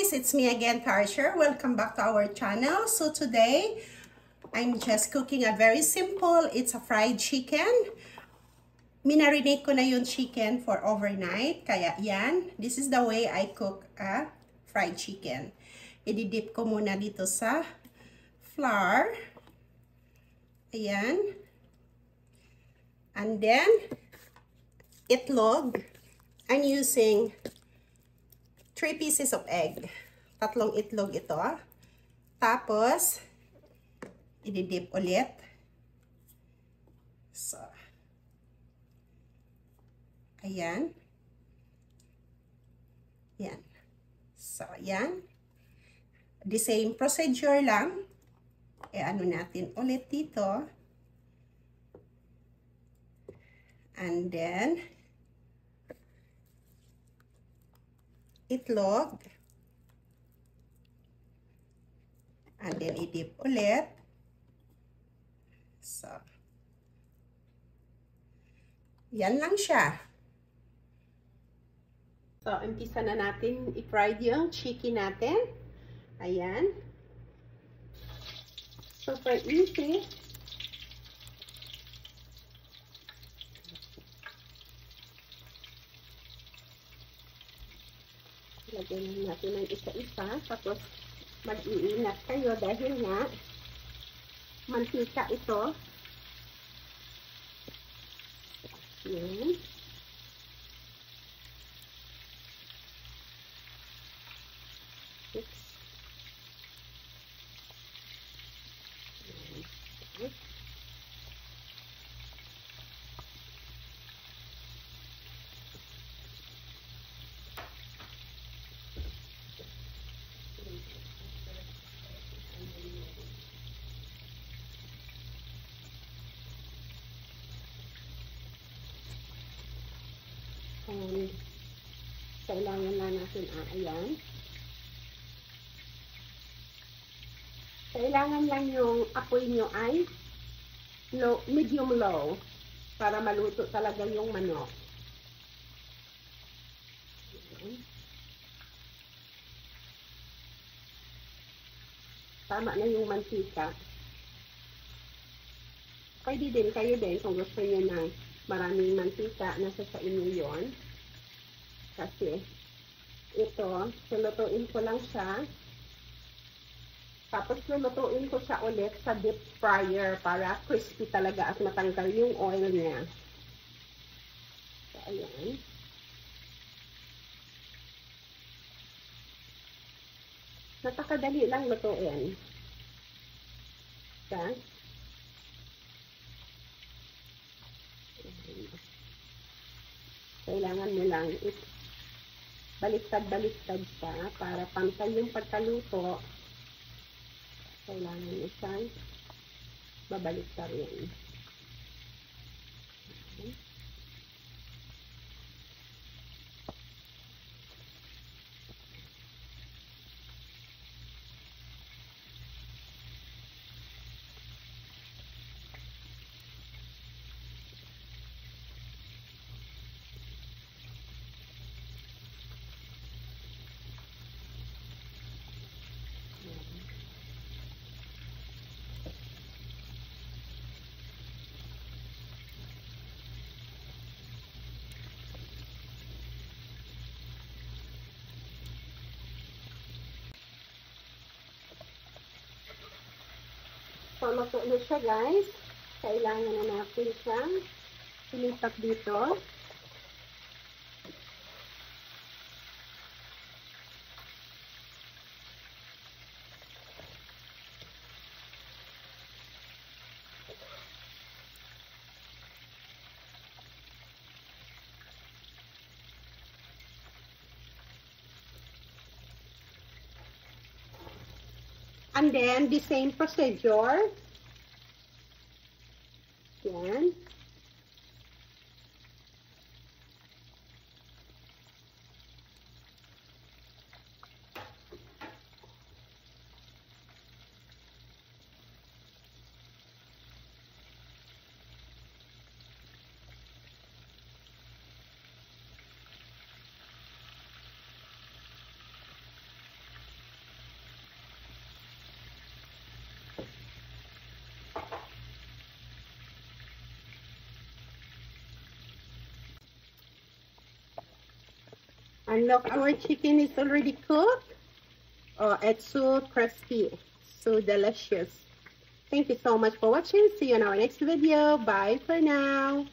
guys, it's me again, Karcher. Welcome back to our channel. So today, I'm just cooking a very simple, it's a fried chicken. Minarinate ko na yung chicken for overnight. Kaya yan, this is the way I cook a fried chicken. Ididip ko muna dito sa flour. Ayan. And then, itlog. I'm using 3 pieces of egg. Tatlong itlog ito. Tapos, ididip ulit. So, ayan. Yan. So, ayan. The same procedure lang. Ano natin ulit dito. And then, itlog. And then, idip ulit. So, yan lang siya. So, umpisa na natin i-fried yung chicken natin. Ayan. Super easy. Lagyan natin ng isa-isa. Tapos, mag-iingat kayo dahil nga mantika ito. Yan. And kailangan na natin, ayan. Kailangan lang yung apoy nyo ay low, medium low para maluto talaga yung manok. Ayan. Tama na yung mantika. Pwede din kayo din kung gusto nyo ng maraming mantika, nasa sa inyo yon. Kasi ito, lulutuin ko lang siya. Tapos lulutuin ko siya ulit sa deep fryer para crispy talaga at matanggal yung oil niya. So, ayan. Napakadali lang lutuin. Okay? Kailangan mo lang baliktad-baliktad siya para pantay yung pagkaluto. Kailangan mo siyang babaliktad yan. So, luto na siya, guys. Kailangan na natin siyang ilipat dito. And then, the same procedure. Yan. And look, our chicken is already cooked. Oh, it's so crispy, so delicious. Thank you so much for watching. See you in our next video. Bye for now.